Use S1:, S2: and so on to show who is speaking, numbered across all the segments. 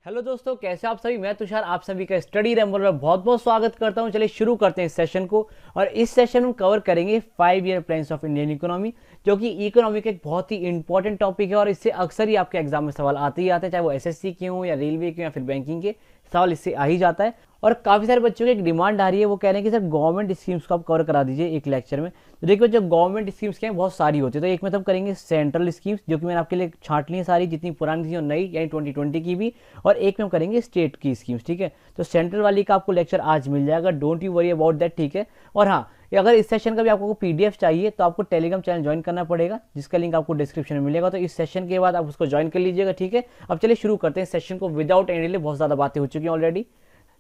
S1: Hello दोस्तों, कैसे आप सभी। मैं तुषार आप सभी का स्टडी रैम्बल में बहुत बहुत स्वागत करता हूं। चलिए शुरू करते हैं इस सेशन को। और इस सेशन में कवर करेंगे 5 year plans of Indian economy, जो कि इकोनॉमी का एक बहुत ही इंपॉर्टेंट टॉपिक है और इससे अक्सर ही आपके एग्जाम में सवाल आते ही आते हैं, चाहे वो एसएससी के हों या रेलवे के या फिर बैंकिंग के। सवाल इससे आ ही जाता है। और काफ़ी सारे बच्चों की एक डिमांड आ रही है, वो कह रहे हैं कि सर गवर्नमेंट स्कीम्स को आप कवर करा दीजिए एक लेक्चर में। तो देखिए जो गवर्नमेंट स्कीम्स क्या हैं बहुत सारी होती है, तो एक में तब करेंगे सेंट्रल स्कीम्स, जो कि मैंने आपके लिए छांट ली है सारी, जितनी पुरानी थी और नई, यानी 2020 की भी। और एक में हम करेंगे स्टेट की स्कीम्स, ठीक है। तो सेंट्रल वाली का आपको लेक्चर आज मिल जाएगा, don't you worry about that, ठीक है। और हाँ, अगर इस सेशन का भी आपको पीडीएफ चाहिए तो आपको टेलीग्राम चैनल ज्वाइन करना पड़ेगा, जिसका लिंक आपको डिस्क्रिप्शन में मिलेगा। तो इस सेशन के बाद आप उसको ज्वाइन कर लीजिएगा, ठीक है। अब चलिए शुरू करते हैं सेशन को विदाउट एनी डिले, बहुत ज़्यादा बातें हो चुकी हैं ऑलरेडी।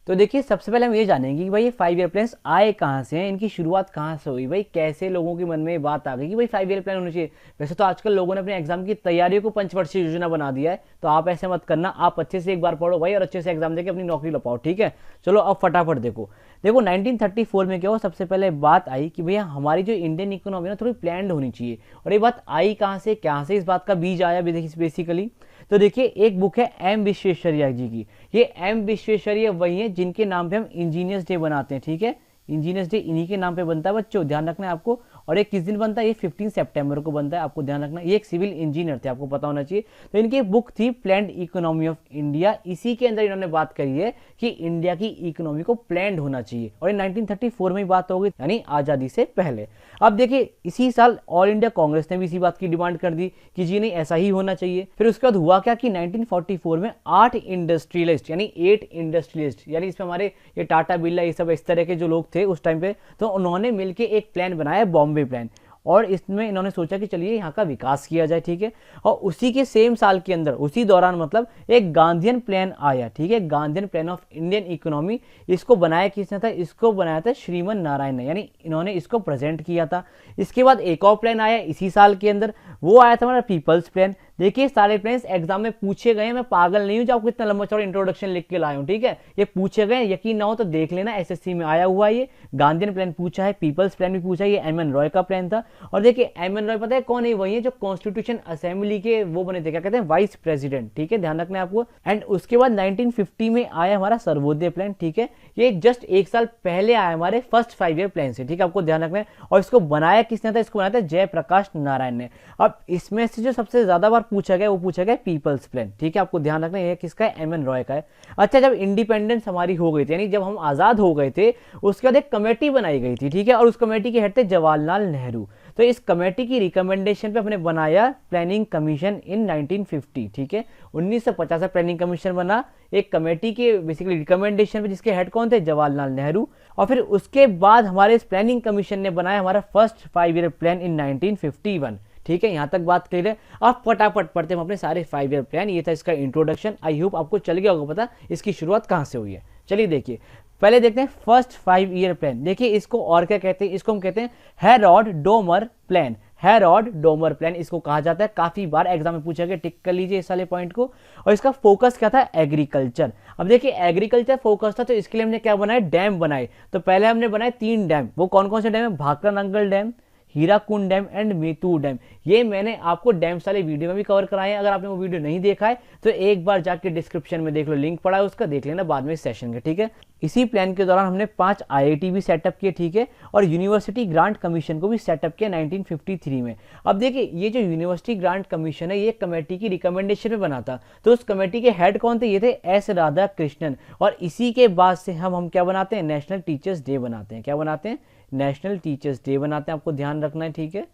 S1: तो देखिए सबसे पहले हम ये जानेंगे कि भाई ये 5 ईयर प्लान्स आए कहाँ से हैं, इनकी शुरुआत कहाँ से हुई, भाई कैसे लोगों के मन में ये बात आ गई कि भाई 5 ईयर प्लान होना चाहिए। वैसे तो आजकल लोगों ने अपने एग्जाम की तैयारियों को पंचवर्षीय योजना बना दिया है, तो आप ऐसे मत करना, आप अच्छे से एक बार पढ़ो भाई और अच्छे से एग्जाम देके अपनी नौकरी लपाओ, ठीक है। चलो अब फटाफट देखो 1934 में क्या हुआ, सबसे पहले बात आई कि भैया हमारी जो इंडियन इकोनॉमी ना थोड़ी प्लान्ड होनी चाहिए। और ये बात आई कहाँ से, क्या से इस बात का बीज आया बेसिकली। तो देखिए एक बुक है एम विश्वेश्वरैया जी की। ये एम विश्वेश्वरैया वही है जिनके नाम पे हम इंजीनियर्स डे बनाते हैं, ठीक है। इंजीनियर्स डे इन्हीं के नाम पे बनता है बच्चों, ध्यान रखना है आपको। और ये किस दिन बनता है, ये 15 सितंबर को बनता है, आपको ध्यान रखना। ये एक सिविल इंजीनियर थे, आपको पता होना चाहिए। तो इनकी बुक थी प्लान्ड इकोनॉमी ऑफ इंडिया, इसी के अंदर इन्होंने बात करी है कि इंडिया की इकोनॉमी को प्लान्ड होना चाहिए। और ये 1934 में ही बात हो गई, यानी आज़ादी से पहले। अब देखिए इसी साल ऑल इंडिया कांग्रेस ने भी इसी बात की डिमांड कर दी कि जी नहीं ऐसा ही होना चाहिए। फिर उसके बाद हुआ क्या कि 1944 में 8 इंडस्ट्रियलिस्ट, यानी 8 इंडस्ट्रियलिस्ट, यानी इसमें हमारे ये टाटा बिरला ये सब इस तरह के जो लोग थे उस टाइम पे, तो उन्होंने मिलकर एक प्लान बनाया, बॉम्बे प्लान। और इसमें इन्होंने सोचा कि चलिए यहाँ का विकास किया जाए, ठीक है। और उसी के सेम साल के अंदर, उसी दौरान मतलब एक गांधीयन प्लान आया, ठीक है। Gandhian plan of Indian economy, इसको बनाया किसने था, इसको बनाया था श्रीमन नारायण ने, यानी इन्होंने इसको प्रेजेंट किया था। इसके बाद एक और प्लान आया इसी साल के अंदर, वो आया था हमारा पीपल्स प्लान। देखिए सारे प्लान्स एग्जाम में पूछे गए, मैं पागल नहीं हूं जो आपको इतना लंबा चौड़ा इंट्रोडक्शन लिख के लाया हूं, ठीक है। ये पूछे गए, यकीन ना हो तो देख लेना, एसएससी में आया हुआ है। ये गांधीयन प्लान पूछा है, पीपल्स प्लान भी पूछा है, ये एम एन रॉय का प्लान था। और देखिए एम एन रॉय पता है कौन है, वही है जो कॉन्स्टिट्यूशन असेंबली के वो बने थे, क्या कहते हैं, वाइस प्रेसिडेंट, ठीक है, ध्यान रखना है आपको। एंड उसके बाद 1950 में आया हमारा सर्वोदय प्लान, ठीक है। ये जस्ट एक साल पहले आया हमारे फर्स्ट 5 ईयर प्लान से, ठीक है, आपको ध्यान रखना है। और इसको बनाया किसने था, इसको बनाया था जयप्रकाश नारायण ने। अब इसमें से जो सबसे ज्यादा बार पूछा गया वो पूछा गया पीपल्स प्लान, ठीक है, आपको ध्यान रखना है किसका है, एम एन रॉय का है। अच्छा, जब इंडिपेंडेंस हमारी हो गई थी, यानी जब हम आजाद हो गए थे, उसके बाद एक कमेटी बनाई गई थी, ठीक है। और उस कमेटी के हेड थे जवाहरलाल नेहरू। तो इस कमेटी की रिकमेंडेशन पे हमने बनाया प्लानिंग कमीशन इन 1950, ठीक है। 1950 प्लानिंग कमीशन बना एक कमेटी के बेसिकली रिकमेंडेशन पे, जिसके हेड कौन थे, जवाहरलाल नेहरू। और फिर उसके बाद हमारे इस प्लानिंग कमीशन ने बनाया हमारा फर्स्ट 5 ईयर प्लान इन 1951, ठीक है। यहां तक बात क्लियर है। आप फटाफट पढ़ते हैं अपने सारे 5 ईयर प्लान। ये था इसका इंट्रोडक्शन, आई होप आपको चल गया होगा पता इसकी शुरुआत कहां से हुई है। चलिए देखिए पहले देखते हैं फर्स्ट 5 ईयर प्लान। देखिए इसको और क्या कहते हैं, इसको हम कहते हैं Herod Domar plan. Herod Domar plan इसको कहा जाता है, काफी बार एग्जाम में पूछा गया, टिक कर लीजिए इस वाले पॉइंट को। और इसका फोकस क्या था, एग्रीकल्चर। अब देखिए एग्रीकल्चर फोकस था, तो इसके लिए हमने क्या बनाया, डैम बनाए। तो पहले हमने बनाए 3 डैम, वो कौन कौन से डैम है, Bhakra Nangal dam, Hirakud dam and Mettur dam. ये मैंने आपको डैम्स वाले वीडियो में भी कवर कराए हैं, अगर आपने वो वीडियो नहीं देखा है तो एक बार जाके डिस्क्रिप्शन में देख लो, लिंक पड़ा है उसका, देख लेना बाद में इस सेशन के, ठीक है। इसी प्लान के दौरान हमने 5 आईआईटी भी सेटअप किए, ठीक है। और यूनिवर्सिटी ग्रांट कमीशन को भी सेटअप किया 1953 में। अब देखिए ये जो यूनिवर्सिटी ग्रांट कमीशन है, ये कमेटी की रिकमेंडेशन में बना था। तो उस कमेटी के हेड कौन थे, ये थे एस राधा कृष्णन। और इसी के बाद से हम क्या बनाते हैं, नेशनल टीचर्स डे बनाते हैं। क्या बनाते हैं, नेशनल टीचर्स डे बनाते हैं, आपको ध्यान रखना है, ठीक है।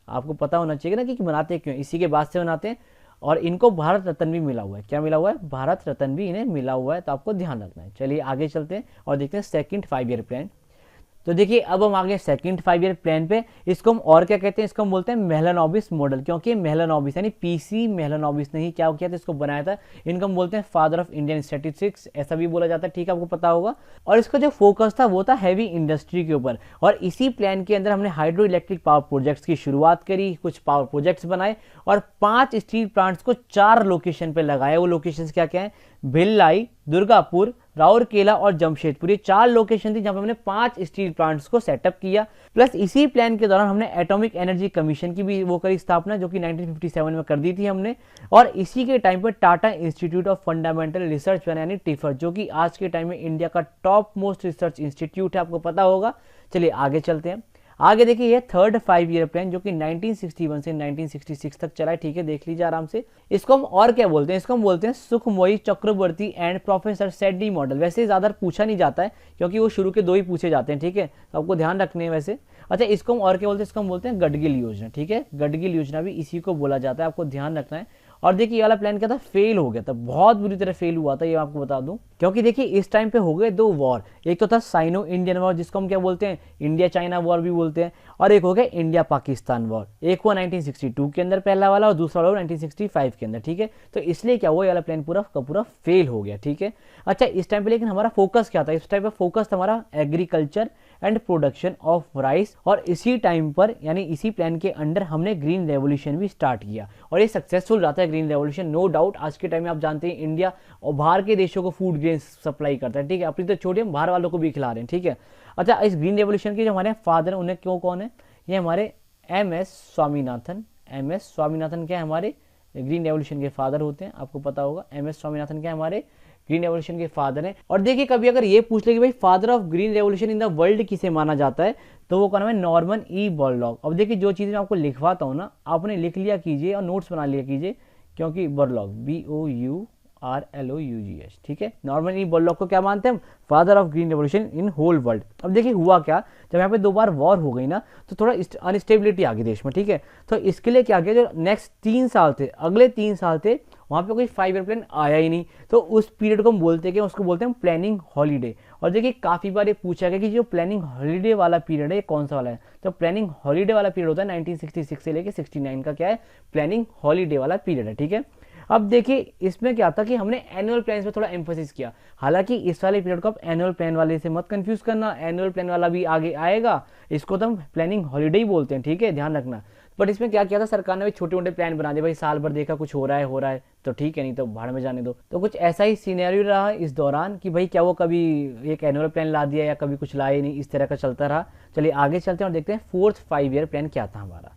S1: आपको पता होना चाहिए ना कि बनाते क्यों, इसी के बाद से बनाते हैं। और इनको भारत रत्न भी मिला हुआ है, क्या मिला हुआ है, भारत रत्न भी इन्हें मिला हुआ है, तो आपको ध्यान रखना है। चलिए आगे चलते हैं और देखते हैं सेकंड 5 ईयर प्लान। तो देखिए अब हम आगे सेकंड 5 ईयर प्लान पे, इसको हम और क्या कहते हैं, इसको हम बोलते हैं मेहलानोबिस मॉडल, क्योंकि मेहलानोबिस यानी पीसी मेहलानोबिस ने ही क्या किया था, इसको बनाया था। इनको हम बोलते हैं फादर ऑफ इंडियन स्टैटिस्टिक्स, ऐसा भी बोला जाता है, ठीक है, आपको पता होगा। और इसका जो फोकस था वो था हैवी इंडस्ट्री के ऊपर। और इसी प्लान के अंदर हमने हाइड्रो इलेक्ट्रिक पावर प्रोजेक्ट्स की शुरुआत करी, कुछ पावर प्रोजेक्ट्स बनाए और 5 स्टील प्लांट्स को 4 लोकेशन पे लगाए। वो लोकेशन क्या क्या है, भिलाई, दुर्गापुर, राउरकेला और जमशेदपुर, ये 4 लोकेशन थी जहां पे हमने 5 स्टील प्लांट्स को सेटअप किया। प्लस इसी प्लान के दौरान हमने एटॉमिक एनर्जी कमीशन की भी वो करी स्थापना, जो कि 1957 में कर दी थी हमने। और इसी के टाइम पर Tata institute of fundamental research बना, यानी टिफर, जो कि आज के टाइम में इंडिया का टॉप मोस्ट रिसर्च इंस्टीट्यूट है, आपको पता होगा। चलिए आगे चलते हैं। आगे देखिए ये थर्ड 5 ईयर प्लान जो कि 1961 से 1966 तक चला है, ठीक है, देख लीजिए आराम से। इसको हम और क्या बोलते हैं, इसको हम बोलते हैं सुखमोई चक्रवर्ती एंड प्रोफेसर सेड्डी मॉडल। वैसे ज्यादा पूछा नहीं जाता है क्योंकि वो शुरू के 2 ही पूछे जाते हैं, ठीक है, तो आपको ध्यान रखने हैं वैसे। अच्छा, इसको हम और क्या बोलते हैं, इसको हम बोलते हैं गडगिल योजना, ठीक है, गडगिल योजना भी इसी को बोला जाता है, आपको ध्यान रखना है। और देखिए ये वाला प्लान क्या था, फेल हो गया था, बहुत बुरी तरह फेल हुआ था, ये आपको बता दूं, क्योंकि देखिए इस टाइम पे हो गए 2 वॉर। एक तो था साइनो इंडियन वॉर, जिसको हम क्या बोलते हैं, इंडिया चाइना वॉर भी बोलते हैं, और एक हो गया इंडिया पाकिस्तान वॉर। एक हुआ 1962 के अंदर पहला वाला, और दूसरा वाला 1965 के अंदर, ठीक है। तो इसलिए क्या हुआ, ये वाला प्लान पूरा का पूरा फेल हो गया, ठीक है। अच्छा, इस टाइम पे लेकिन हमारा फोकस क्या था, इस टाइम पे फोकस था हमारा agriculture and production of rice. और इसी टाइम पर यानी इसी प्लान के अंडर हमने ग्रीन रेवोल्यूशन भी स्टार्ट किया, और ये सक्सेसफुल रहा था ग्रीन रेवोल्यूशन, नो डाउट। आज के टाइम में आप जानते हैं इंडिया और बाहर के देशों को फूड ग्रेन सप्लाई करता है, ठीक है, अपनी तो छोड़िए हम बाहर वालों को भी खिला रहे हैं, ठीक है। अच्छा, इस ग्रीन रेवोल्यूशन के जो हमारे फादर हैं उन्हें क्यों कौन है, ये हमारे MS स्वामीनाथन। MS स्वामीनाथन क्या है, हमारे ग्रीन रेवोल्यूशन के फादर होते हैं, आपको पता होगा। MS स्वामीनाथन क्या है, हमारे ग्रीन रेवोल्यूशन के फादर हैं। और देखिए कभी अगर ये पूछ ले कि भाई father of green revolution in the world किसे माना जाता है, तो वो कौन है, नॉर्मन ई बोरलॉग। अब देखिए जो चीज़ मैं आपको लिखवाता हूँ ना, आपने लिख लिया कीजिए और नोट्स बना लिया कीजिए, क्योंकि बोरलॉग BOURLOUGH, ठीक है। नॉर्मन ई बोरलॉग को क्या मानते हैं हम, father of green revolution in whole world. अब देखिए हुआ क्या, जब यहाँ पे 2 बार वॉर हो गई ना, तो थोड़ा अनस्टेबिलिटी आ गई देश में, ठीक है। तो इसके लिए क्या किया, जो नेक्स्ट 3 साल थे, अगले 3 साल थे, वहाँ पे कोई 5 ईयर प्लान आया ही नहीं। तो उस पीरियड को हम बोलते हैं, उसको बोलते हैं प्लानिंग हॉलीडे। और देखिए काफ़ी बार ये पूछा गया कि जो प्लानिंग हॉलीडे वाला पीरियड है ये कौन सा वाला है। तो प्लानिंग हॉलीडे वाला पीरियड होता है 1966 से लेकर 69 का, क्या है, प्लानिंग हॉलीडे वाला पीरियड है, ठीक है। अब देखिए इसमें क्या था कि हमने एनुअल प्लान पे थोड़ा एम्फोसिस किया। हालांकि इस वाले पीरियड को आप एनुअल प्लान वाले से मत कंफ्यूज करना, एनुअल प्लान वाला भी आगे आएगा, इसको तो हम प्लानिंग हॉलीडे ही बोलते हैं, ठीक है, ध्यान रखना। बट इसमें क्या किया था सरकार ने, भाई छोटे मोटे प्लान बना दिए, भाई साल भर देखा कुछ हो रहा है तो ठीक है, नहीं तो भाड़ में जाने दो। तो कुछ ऐसा ही सीनेरियो रहा इस दौरान कि भाई क्या वो कभी एक एनुअल प्लान ला दिया या कभी कुछ लाए नहीं, इस तरह का चलता रहा। चलिए आगे चलते हैं और देखते हैं 4th 5 ईयर प्लान क्या था हमारा।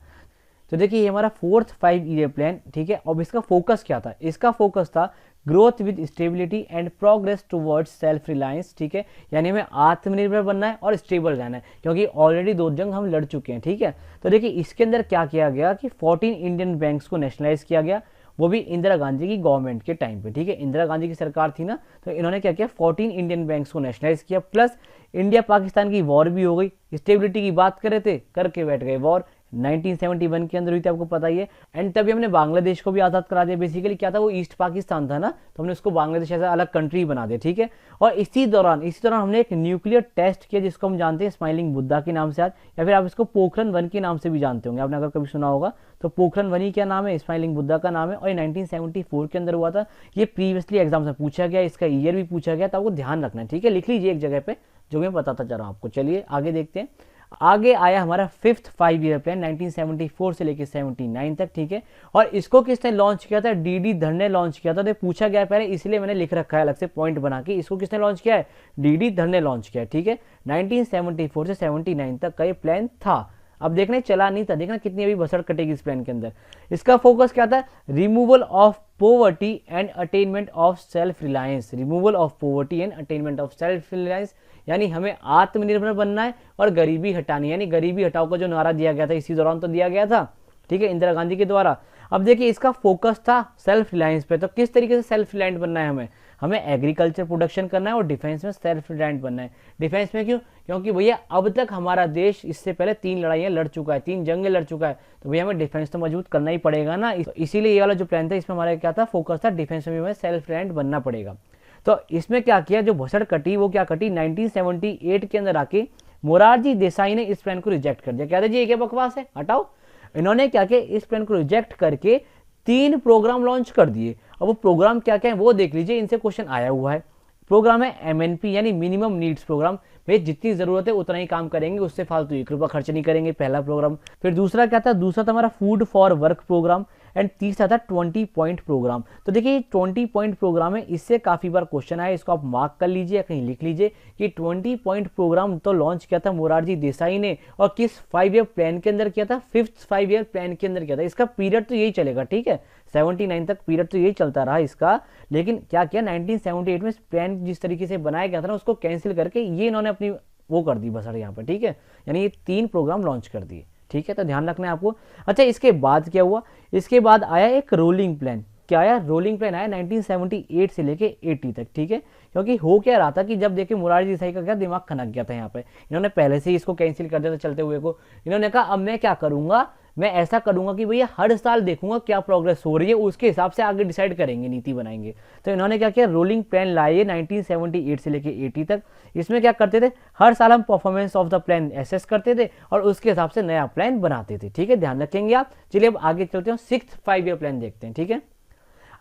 S1: तो देखिए ये हमारा 4th 5 ईयर प्लान, ठीक है। अब इसका फोकस क्या था, इसका फोकस था growth with stability and progress towards self reliance, ठीक है। यानी हमें आत्मनिर्भर बनना है और स्टेबल रहना है, क्योंकि ऑलरेडी 2 जंग हम लड़ चुके हैं, ठीक है। तो देखिए इसके अंदर क्या किया गया कि 14 इंडियन बैंक्स को नेशनलाइज किया गया, वो भी इंदिरा गांधी की गवर्नमेंट के टाइम पे, ठीक है। इंदिरा गांधी की सरकार थी ना, तो इन्होंने क्या किया, 14 इंडियन बैंक्स को नेशनलाइज किया। प्लस इंडिया पाकिस्तान की वॉर भी हो गई, स्टेबिलिटी की बात कर रहे थे, करके बैठ गए वॉर, 1971 के अंदर हुई थी, आपको पता ही है। एंड तभी हमने बांग्लादेश को भी आज़ाद करा दिया। बेसिकली क्या था, वो ईस्ट पाकिस्तान था ना, तो हमने उसको बांग्लादेश ऐसा अलग कंट्री बना दिया, ठीक है। और इसी दौरान हमने एक न्यूक्लियर टेस्ट किया, जिसको हम जानते हैं स्माइलिंग बुद्धा के नाम से आज, या फिर आप इसको पोखरण 1 के नाम से भी जानते होंगे, आपने अगर कभी सुना होगा तो पोखरण 1 ही क्या नाम है, स्माइलिंग बुद्धा का नाम है। और ये 1974 के अंदर हुआ था। ये प्रीवियसली एग्जाम से पूछा गया, इसका ईयर भी पूछा गया, तो आपको ध्यान रखना है, ठीक है, लिख लीजिए एक जगह पे, जो मैं बताता जा रहा हूँ आपको। चलिए आगे देखते हैं। आगे आया हमारा 5th 5 ईयर प्लान 1974 से लेकर 79 तक, ठीक है। और इसको किसने लॉन्च किया था, DD धर ने लॉन्च किया था। तो पूछा गया पहले, इसलिए मैंने लिख रखा है अलग से पॉइंट बना के, इसको किसने लॉन्च किया है, DD धर ने लॉन्च किया है, ठीक है। 1974 से 79 तक का ये प्लान था। अब देखने चला नहीं था, देखना कितनी अभी बसड़ कटेगी इस प्लान के अंदर। इसका फोकस क्या था, removal of poverty and attainment of self reliance, removal of poverty and attainment of self reliance, यानी हमें आत्मनिर्भर बनना है और गरीबी हटानी, यानी गरीबी हटाओ का जो नारा दिया गया था इसी दौरान तो दिया गया था, ठीक है, इंदिरा गांधी के द्वारा। अब देखिए इसका फोकस था सेल्फ रिलायंस पे। तो किस तरीके से सेल्फ रिलायंट बनना है हमें एग्रीकल्चर प्रोडक्शन करना है और डिफेंस में सेल्फ रिलायंट बनना है। डिफेंस में क्यों, क्योंकि भैया अब तक हमारा देश इससे पहले 3 लड़ाइयाँ लड़ चुका है, 3 जंगें लड़ चुका है, तो भैया हमें डिफेंस तो मजबूत करना ही पड़ेगा ना। इसीलिए ये वाला जो प्लान था इसमें हमारा क्या था, फोकस था डिफेंस में भी हमें सेल्फ रिलायंट बनना पड़ेगा। तो इसमें क्या किया, जो भसड़ कटी वो क्या कटी, 1978 के अंदर आके मोरारजी देसाई ने इस प्लान को रिजेक्ट कर दिया। कहते जी ये क्या बकवास है, हटाओ। इन्होंने क्या किया, इस प्लान को रिजेक्ट करके 3 प्रोग्राम लॉन्च कर दिए। अब वो प्रोग्राम क्या क्या है वो देख लीजिए, इनसे क्वेश्चन आया हुआ है। प्रोग्राम है MNP यानी मिनिमम नीड्स प्रोग्राम, भाई जितनी जरूरत है उतना ही काम करेंगे, उससे फालतू 1 रुपया खर्च नहीं करेंगे, पहला प्रोग्राम। फिर दूसरा क्या था, दूसरा था हमारा food for work programme, and तीसरा था 20 पॉइंट प्रोग्राम। तो देखिए 20 पॉइंट प्रोग्राम है, इससे काफ़ी बार क्वेश्चन आया, इसको आप मार्क कर लीजिए, कहीं लिख लीजिए कि 20 पॉइंट प्रोग्राम तो लॉन्च किया था मोरारजी देसाई ने, और किस 5 ईयर प्लान के अंदर किया था, 5th 5 ईयर प्लान के अंदर किया था। इसका पीरियड तो यही चलेगा, ठीक है, 79 तक पीरियड तो यही चलता रहा इसका। लेकिन क्या किया 1978 में प्लान जिस तरीके से बनाया गया था ना, उसको कैंसिल करके ये इन्होंने अपनी वो कर दी बसर यहाँ पर, ठीक है, यानी ये 3 प्रोग्राम लॉन्च कर दिए, ठीक है, तो ध्यान रखना है आपको। अच्छा, इसके बाद क्या हुआ, इसके बाद आया एक रोलिंग प्लान। क्या आया, रोलिंग प्लान आया 1978 से लेके 80 तक, ठीक है, क्योंकि हो क्या रहा था कि जब देखिए मोरारजी देसाई का क्या दिमाग खनक गया था यहाँ पे, इन्होंने पहले से ही इसको कैंसिल कर दिया था चलते हुए को। इन्होंने कहा अब मैं क्या करूंगा, मैं ऐसा करूंगा कि भैया हर साल देखूंगा क्या प्रोग्रेस हो रही है, उसके हिसाब से आगे डिसाइड करेंगे, नीति बनाएंगे। तो इन्होंने क्या किया, रोलिंग प्लान लाए 1978 से लेके 80 तक। इसमें क्या करते थे, हर साल हम performance of the plan assess करते थे और उसके हिसाब से नया प्लान बनाते थे, ठीक है, ध्यान रखेंगे आप। चलिए अब आगे चलते हैं, 6th 5 ईयर प्लान देखते हैं, ठीक है।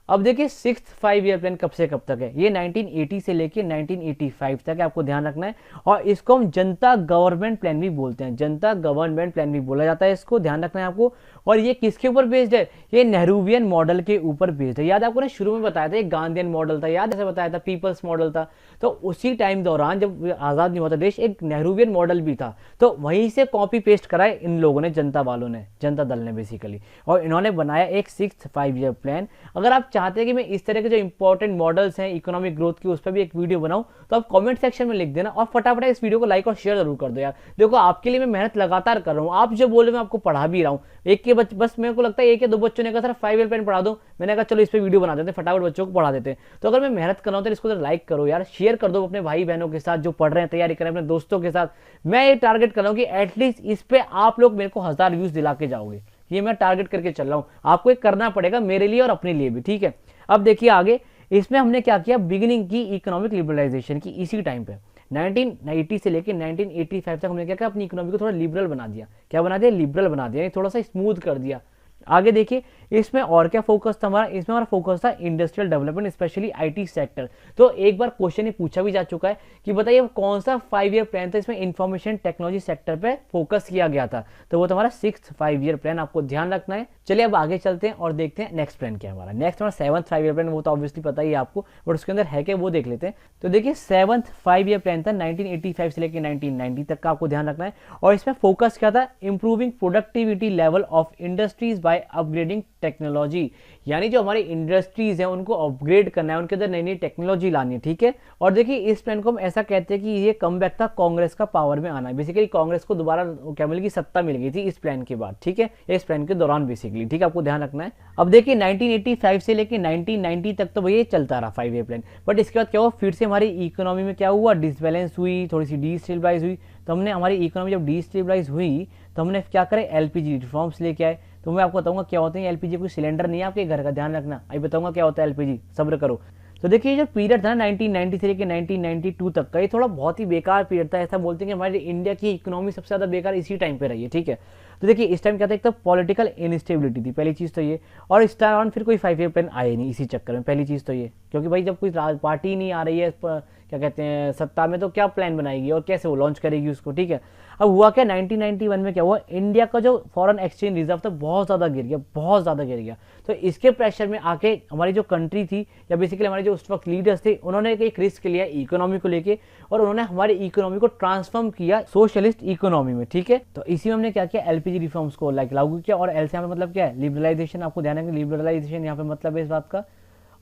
S1: अब देखिए 6th 5 ईयर प्लान कब से कब तक है, ये 1980 से लेके 1985 तक है, आपको ध्यान रखना है। और इसको हम जनता गवर्नमेंट प्लान भी बोलते हैं, जनता गवर्नमेंट प्लान भी बोला जाता है, इसको ध्यान रखना है आपको। और ये किसके ऊपर बेस्ड है, ये नेहरूवियन मॉडल के ऊपर बेस्ड है। याद आपको ना शुरू में बताया था एक गांधीयन मॉडल था, याद ऐसे बताया था, पीपल्स मॉडल था। तो उसी टाइम दौरान जब आज़ाद नहीं हुआ था देश, एक नेहरूवियन मॉडल भी था, तो वहीं से कॉपी पेस्ट कराए इन लोगों ने, जनता वालों ने, जनता दल ने बेसिकली, और इन्होंने बनाया एक 6th 5 ईयर प्लान। अगर आप चाहते हैं कि मैं इस तरह के जो इंपॉर्टेंट मॉडल्स हैं इकोनॉमिक ग्रोथ की, उस पर भी एक वीडियो बनाऊं, तो आप कमेंट सेक्शन में लिख देना और फटाफट इस वीडियो को लाइक और शेयर जरूर कर दो यार। देखो आपके लिए मैं मेहनत लगातार कर रहा हूँ, आप जो बोले मैं आपको पढ़ा भी रहा हूँ। एक के बस मेरे को लगता है 1 या 2 बच्चों ने कहा सर 5 ईयर प्लान पढ़ा दो, मैंने कहा चलो इस पर वीडियो बना देते हैं, फटाफट बच्चों को पढ़ा देते हैं। तो अगर मैं मेहनत कर रहा हूँ तो इसको लाइक करो यार, शेयर कर दो अपने भाई बहनों के साथ जो पढ़ रहे हैं, तैयारी कर रहे हैं, अपने दोस्तों के साथ। मैं ये टारगेट कर रहा हूँ कि एटलीस्ट इस पे आप लोग मेरे को 1000 व्यूज दिला के जाओगे, ये मैं टारगेट करके चल रहा हूँ। आपको एक करना पड़ेगा मेरे लिए और अपने लिए भी, ठीक है। अब देखिए आगे, इसमें हमने क्या किया, बिगिनिंग की इकोनॉमिक लिबरलाइजेशन की इसी टाइम पे 1980 से लेकर 1985 तक हमने क्या किया, अपनी इकोनॉमी को थोड़ा लिबरल बना दिया। क्या बना दिया, लिबरल बना दिया, थोड़ा सा स्मूथ कर दिया। आगे देखिए इसमें और क्या फोकस था हमारा, इसमें हमारा फोकस था industrial development, specially IT sector. तो एक बार क्वेश्चन ये पूछा भी जा चुका है कि बताइए कौन सा 5 ईयर प्लान था इसमें इंफॉर्मेशन टेक्नोलॉजी सेक्टर पे फोकस किया गया था, तो वो हमारा 6th 5 ईयर प्लान, आपको ध्यान रखना है। चलिए अब आगे चलते हैं और देखते हैं नेक्स्ट प्लान क्या है हमारा। नेक्स्ट हमारा 7th 5 ईयर प्लान, वो तो ऑब्वियसली पता ही है आपको, बट उसके अंदर है क्या वो देख लेते हैं। तो देखिए 7th 5 ईयर प्लान था 1985 से लेकर 1990 तक का, आपको ध्यान रखना है। और इसमें फोकस क्या था, improving productivity level of industries by upgrading technology, यानी जो हमारी इंडस्ट्रीज हैं उनको अपग्रेड करना है, उनके अंदर नई नई टेक्नोलॉजी लानी है, ठीक है। और देखिए इस प्लान को हम ऐसा कहते हैं कि ये कमबैक था कांग्रेस का पावर में आना, बेसिकली कांग्रेस को दोबारा क्या मिल गई, सत्ता मिल गई थी इस प्लान के बाद, ठीक है, इस प्लान के दौरान बेसिकली, ठीक है, आपको ध्यान रखना है। अब देखिए 1985 से लेकर 1990 तक तो भैया चलता रहा 5 ईयर प्लान, बट इसके बाद क्या हुआ, फिर से हमारी इकोनॉमी में क्या हुआ, डिसबैलेंस हुई, थोड़ी सी डिस्टेबलाइज हुई। तो हमने हमारी इकोनॉमी जब डिस्टेबलाइज हुई तो हमने क्या करे, एलपीजी रिफॉर्म्स लेके आए। तो मैं आपको बताऊंगा क्या होते हैं एलपीजी, कोई सिलेंडर नहीं है आपके घर का, ध्यान रखना, अभी बताऊंगा क्या होता है एलपीजी, सब्र करो। तो देखिए जो पीरियड था 1990 से लेकर 1992 तक का, ये थोड़ा बहुत ही बेकार पीरियड था। ऐसा बोलते हैं कि हमारे इंडिया की इकोनॉमी सबसे ज़्यादा बेकार इसी टाइम पे रही है, ठीक है। तो देखिए इस टाइम क्या था, एक तो पॉलिटिकल इनस्टेबिलिटी थी, पहली चीज़ तो ये, और इस टाइम फिर कोई 5 ईयर प्लान आए नहीं इसी चक्कर में, पहली चीज़ तो ये, क्योंकि भाई जब कोई पार्टी नहीं आ रही है क्या कहते हैं सत्ता में, तो क्या प्लान बनाएगी और कैसे वो लॉन्च करेगी उसको, ठीक है। अब हुआ क्या 1991 में क्या हुआ, इंडिया का जो फॉरेन एक्सचेंज रिजर्व था बहुत ज़्यादा गिर गया, बहुत ज़्यादा गिर गया। तो इसके प्रेशर में आके हमारी जो कंट्री थी या बेसिकली हमारे जो उस वक्त लीडर्स थे, उन्होंने एक रिस्क लिया इकोनॉमी को लेके, और उन्होंने हमारी इकोनॉमी को ट्रांसफॉर्म किया सोशलिस्ट इकोनॉमी में, ठीक है। तो इसी में हमने क्या किया, एलपीजी रिफॉर्म्स को लागू किया। और एल से यहाँ पे मतलब क्या है, लिबरलाइजेशन, आपको ध्यान है लिबरलाइजेशन यहाँ पे मतलब है इस बात का।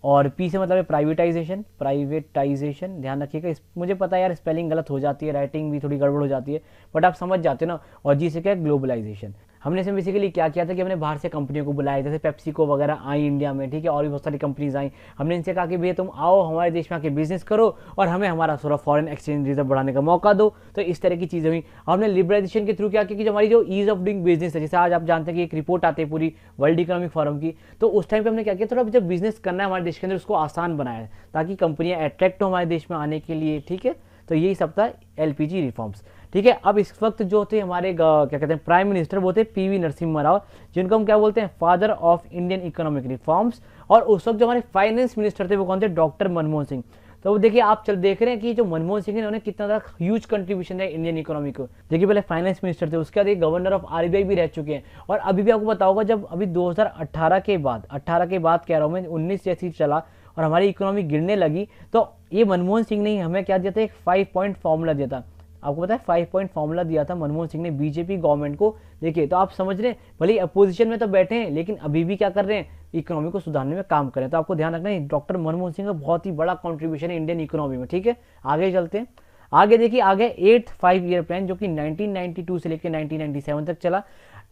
S1: और पी से मतलब है प्राइवेटाइजेशन, प्राइवेटाइजेशन ध्यान रखिएगा, मुझे पता है यार स्पेलिंग गलत हो जाती है, राइटिंग भी थोड़ी गड़बड़ हो जाती है, बट आप समझ जाते हो ना। और जी से क्या है, ग्लोबलाइजेशन। हमने इसमें बेसिकली क्या किया था कि हमने बाहर से कंपनियों को बुलाया, जैसे पेप्सिको वगैरह आई इंडिया में, ठीक है, और भी बहुत सारी कंपनीज आई। हमने इनसे कहा कि भैया तुम आओ हमारे देश में आके बिजनेस करो और हमें हमारा थोड़ा फॉरेन एक्सचेंज रिजर्व बढ़ाने का मौका दो। तो इस तरह की चीज़ें हुई। हमने लिबरलाइजेशन के थ्रू क्या किया कि हमारी जो ईज ऑफ डूइंग बिजनेस है, जैसे आज आप जानते हैं कि एक रिपोर्ट आती है पूरी वर्ल्ड इकोनॉमिक फोरम की, तो उस टाइम पर हमने क्या किया, थोड़ा जब बिजनेस करना है हमारे देश के अंदर उसको आसान बनाया ताकि कंपनियाँ अट्रैक्ट हो हमारे देश में आने के लिए, ठीक है। तो यही सब था एलपीजी रिफॉर्म्स, ठीक है। अब इस वक्त जो थे हमारे क्या कहते हैं प्राइम मिनिस्टर, वो थे पीवी नरसिम्हा राव, जिनको हम क्या बोलते हैं, father of Indian economic reforms. और उस वक्त जो हमारे फाइनेंस मिनिस्टर थे वो कौन थे, डॉक्टर मनमोहन सिंह। तो वो देखिए आप चल देख रहे हैं कि जो मनमोहन सिंह ने उन्होंने कितना ज़्यादा ह्यूज कंट्रीब्यूशन है इंडियन इकोनॉमी को। देखिए पहले फाइनेंस मिनिस्टर थे, उसके बाद ये गवर्नर ऑफ आरबीआई भी रह चुके हैं। और अभी भी आपको पता होगा जब अभी 2018 के बाद, 18 के बाद कह रहा हूँ मैं, 19 जैसी चला और हमारी इकोनॉमी गिरने लगी, तो ये मनमोहन सिंह ने हमें क्या दिया था, एक 5 पॉइंट फॉर्मूला दिया था। आपको पता है 5 पॉइंट फॉर्मूला दिया था मनमोहन सिंह ने बीजेपी गवर्नमेंट को। देखिए तो आप समझ रहे हैं, भले अपोजिशन में तो बैठे हैं लेकिन अभी भी क्या कर रहे हैं, इकोनॉमी को सुधारने में काम करें। तो आपको ध्यान रखना है डॉक्टर मनमोहन सिंह का बहुत ही बड़ा कंट्रीब्यूशन है इंडियन इकोनॉमी में। ठीक है, आगे चलते हैं। आगे देखिए, आगे 8th 5 ईयर प्लान जो कि 1992 से लेकर 1997 तक चला।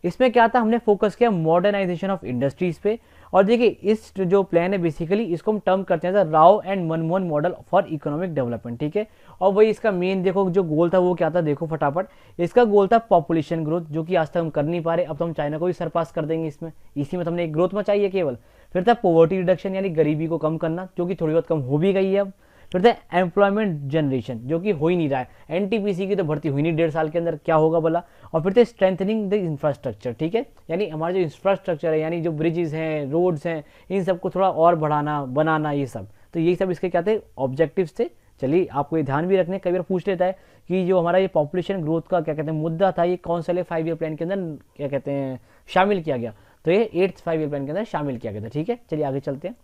S1: इसमें क्या था, हमने फोकस किया मॉडर्नाइजेशन ऑफ इंडस्ट्रीज पे। और देखिए इस जो प्लान है बेसिकली इसको हम टर्म करते हैं Rao and Manmohan model for economic development. ठीक है, और वही इसका मेन देखो जो गोल था वो क्या था, देखो फटाफट। इसका गोल था पॉपुलेशन ग्रोथ, जो कि आज तक हम कर नहीं पा रहे, अब तो हम चाइना को भी सरपास कर देंगे इसमें। इसी में तो हमने एक ग्रोथ मचाई है केवल। फिर था पॉवर्टी रिडक्शन, यानी गरीबी को कम करना, जो कि थोड़ी बहुत कम हो भी गई है अब। फिर था एम्प्लॉयमेंट जनरेशन, जो कि हो ही नहीं रहा है, एनटीपीसी की तो भर्ती हुई नहीं 1.5 साल के अंदर, क्या होगा बोला। और फिर थे स्ट्रेंथनिंग द इंफ्रास्ट्रक्चर। ठीक है, यानी हमारा जो इंफ्रास्ट्रक्चर है, यानी जो ब्रिजेस हैं, रोड्स हैं, इन सबको थोड़ा और बढ़ाना, बनाना, ये सब। तो ये सब इसके क्या थे, ऑब्जेक्टिव्स थे। चलिए आपको ये ध्यान भी रखने, कई बार पूछ लेता है कि जो हमारा ये पॉपुलेशन ग्रोथ का क्या कहते हैं मुद्दा था, ये कौन सा 5 ईयर प्लान के अंदर क्या कहते हैं शामिल किया गया। तो ये 8th 5 ईयर प्लान के अंदर शामिल किया गया था। ठीक है, चलिए आगे चलते हैं।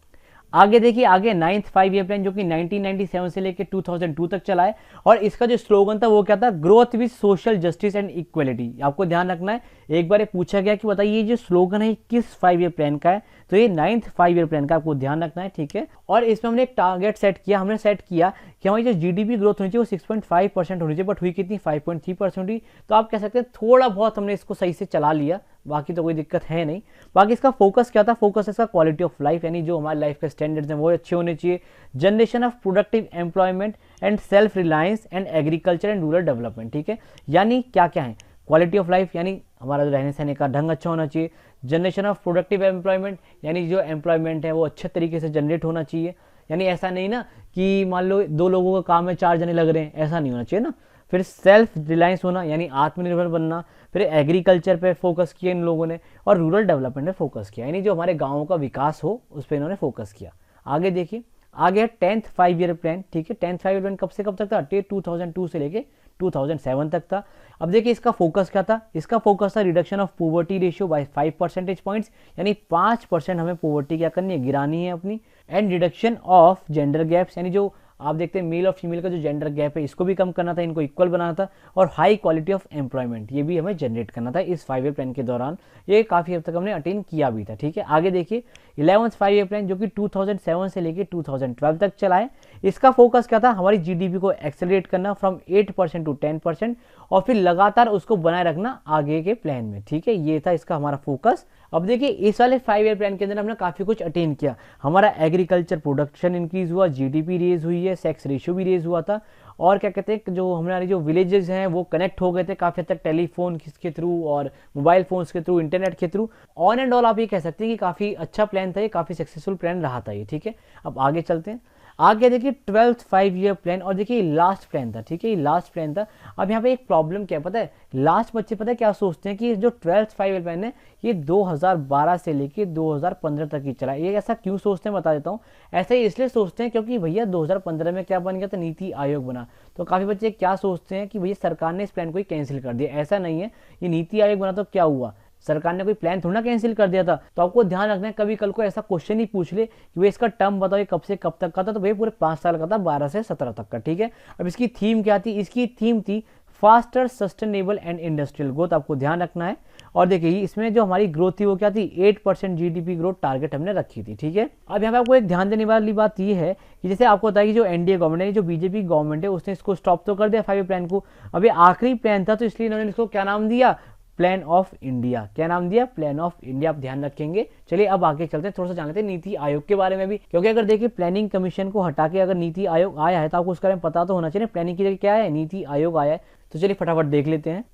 S1: आगे देखिए, आगे 9th 5 ईयर प्लान जो कि 1997 से लेकर 2002 तक चला है। और इसका जो स्लोगन था वो क्या था, growth with social justice and equality. आपको ध्यान रखना है, एक बार ये पूछा गया कि बताइए ये जो स्लोगन है किस 5 ईयर प्लान का है, तो ये 9th 5 ईयर प्लान का, आपको ध्यान रखना है। ठीक है, और इसमें हमने एक टारगेट सेट किया, हमने सेट किया कि हमारी जो जीडीपी ग्रोथ होनी चाहिए वो 6.5% होनी चाहिए, बट हुई कितनी, 5.3% हुई। तो आप कह सकते हैं थोड़ा बहुत हमने इसको सही से चला लिया, बाकी तो कोई दिक्कत है नहीं। बाकी इसका फोकस क्या था, फोकस इसका क्वालिटी ऑफ लाइफ, यानी जो हमारे लाइफ के स्टैंडर्ड्स हैं वो अच्छे होने चाहिए। Generation of productive employment and self reliance and agriculture and rural development. ठीक है, यानी क्या क्या है, क्वालिटी ऑफ लाइफ यानी हमारा जो रहने सहने का ढंग अच्छा होना चाहिए। जनरेशन ऑफ प्रोडक्टिव एम्प्लॉयमेंट, यानी जो एम्प्लॉयमेंट है वो अच्छे तरीके से जनरेट होना चाहिए, यानी ऐसा नहीं ना कि मान लो 2 लोगों का काम है 4 जने लग रहे हैं, ऐसा नहीं होना चाहिए ना। फिर सेल्फ रिलायंस होना, यानी आत्मनिर्भर बनना। फिर एग्रीकल्चर पे फोकस किया इन लोगों ने, और रूरल डेवलपमेंट पे फोकस किया, यानी जो हमारे गाँव का विकास हो उस पर इन्होंने फोकस किया। आगे देखिए, आगे 10th 5 ईयर प्लान। ठीक है, 10th 5 ईयर प्लान कब से कब तक था, 2002 से लेके 2007 तक था। अब देखिए इसका फोकस क्या था, इसका फोकस था reduction of poverty ratio by 5 percentage points, यानी 5% हमें पॉवर्टी क्या करनी है, गिरानी है अपनी। And reduction of gender gaps, यानी जो आप देखते हैं मेल और फीमेल का जो जेंडर गैप है इसको भी कम करना था, इनको इक्वल बनाना था। और हाई क्वालिटी ऑफ एम्प्लॉयमेंट, ये भी हमें जनरेट करना था इस 5 ईयर प्लान के दौरान। ये काफ़ी हद तक हमने अटेन किया भी था। ठीक है, आगे देखिए 11th 5 ईयर प्लान जो कि 2007 से लेके 2012 तक चला है। इसका फोकस क्या था, हमारी जीडीपी को एक्सेलरेट करना फ्रॉम 8% टू 10%, और फिर लगातार उसको बनाए रखना आगे के प्लान में। ठीक है, ये था इसका हमारा फोकस। अब देखिए इस वाले 5 ईयर प्लान के अंदर हमने काफ़ी कुछ अटेन किया। हमारा एग्रीकल्चर प्रोडक्शन इंक्रीज हुआ, जीडीपी रेज हुई है, सेक्स रेशियो भी रेज हुआ था, और क्या कहते हैं जो हमारे जो विलेजेस हैं वो कनेक्ट हो गए थे काफ़ी हद तक टेलीफोन के थ्रू और मोबाइल फोन्स के थ्रू, इंटरनेट के थ्रू। ऑन एंड ऑल आप ये कह सकते हैं कि काफ़ी अच्छा प्लान था ये, काफ़ी सक्सेसफुल प्लान रहा था ये। ठीक है, अब आगे चलते हैं। आगे देखिए 12th 5 ईयर प्लान, और देखिए लास्ट प्लान था। ठीक है, ये लास्ट प्लान था। अब यहाँ पे एक प्रॉब्लम क्या है पता है, लास्ट बच्चे पता है क्या सोचते हैं कि जो 12th 5 ईयर प्लान है ये 2012 से लेके 2015 तक ही चला। ये ऐसा क्यों सोचते हैं बता देता हूँ। ऐसा ही इसलिए सोचते हैं क्योंकि भैया 2015 में क्या बन गया था, नीति आयोग बना। तो काफ़ी बच्चे क्या सोचते हैं कि भैया सरकार ने इस प्लान को ही कैंसिल कर दिया, ऐसा नहीं है। ये नीति आयोग बना तो क्या हुआ, सरकार ने कोई प्लान थोड़ा ना कैंसिल कर दिया था। तो आपको ध्यान रखना है, कभी कल को ऐसा क्वेश्चन ही पूछ ले कि भाई इसका टर्म बताओ ये कब से कब तक का था, तो भाई पूरे 5 साल का था, 12 से 17 तक का। ठीक है, अब इसकी थीम क्या थी, इसकी थीम थी faster sustainable and industrial growth, आपको ध्यान रखना है। और देखिए इसमें जो हमारी ग्रोथ थी वो क्या थी, 8% जीडीपी ग्रोथ टारगेट हमने रखी थी। ठीक है, अब यहाँ पे आपको एक ध्यान देने वाली बात ये है कि जैसे आपको बताया कि जो एनडीए गवर्नमेंट है, जो बीजेपी गवर्नमेंट है, उसने इसको स्टॉप तो कर दिया 5 ईयर प्लान को। अब ये आखिरी प्लान था तो इसलिए इन्होंने इसको क्या नाम दिया, प्लान ऑफ इंडिया। क्या नाम दिया, प्लान ऑफ इंडिया, आप ध्यान रखेंगे। चलिए अब आगे चलते हैं, थोड़ा सा जान लेते हैं नीति आयोग के बारे में भी, क्योंकि अगर देखिए प्लानिंग कमीशन को हटा के अगर नीति आयोग आया है तो आपको उसके बारे में पता तो होना चाहिए प्लानिंग की जगह क्या है, नीति आयोग आया है। तो चलिए फटाफट देख लेते हैं।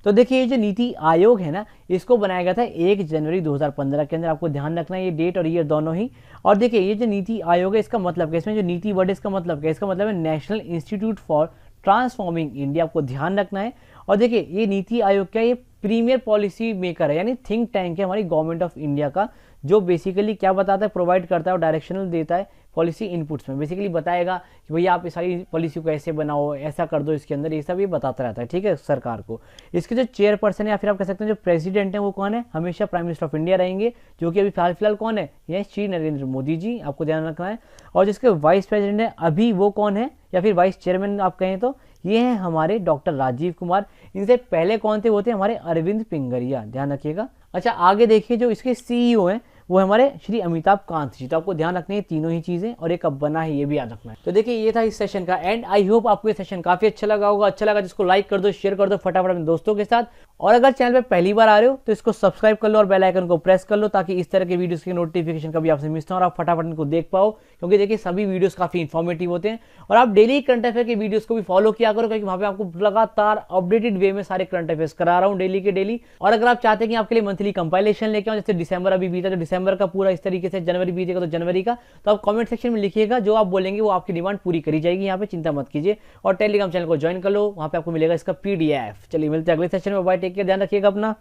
S1: तो देखिए ये जो नीति आयोग है ना, इसको बनाया गया था 1 जनवरी 2015 के अंदर, आपको ध्यान रखना है ये डेट और ईयर दोनों ही। और देखिए ये जो नीति आयोग है इसका मतलब क्या, इसमें जो नीति वर्ड इसका मतलब क्या, इसका मतलब है national institute for transforming India, आपको ध्यान रखना है। और देखिए ये नीति आयोग क्या, ये प्रीमियर पॉलिसी मेकर है, यानी थिंक टैंक है हमारी गवर्नमेंट ऑफ इंडिया का, जो बेसिकली क्या बताता है, प्रोवाइड करता है और डायरेक्शनल देता है पॉलिसी इनपुट्स में बेसिकली बताएगा कि भैया आप इस सारी पॉलिसी को ऐसे बनाओ, ऐसा कर दो इसके अंदर, ये सब ये बताता रहता है, ठीक है, सरकार को। इसके जो चेयरपर्सन है या फिर आप कह सकते हैं जो प्रेसिडेंट है वो कौन है, हमेशा प्राइम मिनिस्टर ऑफ इंडिया रहेंगे, जो कि अभी फिलहाल कौन है, ये श्री नरेंद्र मोदी जी, आपको ध्यान रखना है। और जिसके वाइस प्रेसिडेंट है अभी वो कौन है, या फिर वाइस चेयरमैन आप कहें तो ये हैं हमारे डॉक्टर राजीव कुमार। इनसे पहले कौन थे, वो थे हमारे अरविंद पिंगरिया, ध्यान रखिएगा। अच्छा आगे देखिए, जो इसके सीईओ हैं वो हमारे श्री अमिताभ कांत जी। तो आपको ध्यान रखना है तीनों ही चीजें, और ये कब बना है ये भी याद रखना है। तो देखिए ये था इस सेशन का एंड। आई होप आपको ये सेशन काफी अच्छा लगा होगा। अच्छा लगा जिसको लाइक कर दो, शेयर कर दो फटाफट अपने दोस्तों के साथ। और अगर चैनल पे पहली बार आ रहे हो तो इसको सब्सक्राइब कर लो और बेल आइकन को प्रेस कर लो, ताकि इस तरह के वीडियोस की नोटिफिकेशन कभी आपसे मिस ना हो और आप फटाफट इनको देख पाओ, क्योंकि देखिए सभी वीडियोस काफी इन्फॉर्मेटिव होते हैं। और आप डेली करंट अफेयर के वीडियोस को भी फॉलो किया करो, क्योंकि वहां पे आपको लगातार अपडेटेड वे में सारे करंट अफेयर्स करा रहा हूँ डेली के डेली। और अगर आप चाहते हैं कि आपके लिए मंथली कंपाइलेशन लेके आऊं, जैसे दिसंबर अभी बीता, तो दिसंबर का पूरा इस तरीके से, जनवरी बीतेगा तो जनवरी का, तो आप कमेंट सेक्शन में लिखिएगा, जो आप बोलेंगे वो आपकी डिमांड पूरी करी जाएगी, यहाँ पे चिंता मत कीजिए। और टेलीग्राम चैनल को ज्वाइन कर लो, वहां पे आपको मिलेगा इसका PDF। चलिए मिलते हैं अगले सेशन में, बाय, टेक केयर, ध्यान रखिएगा अपना।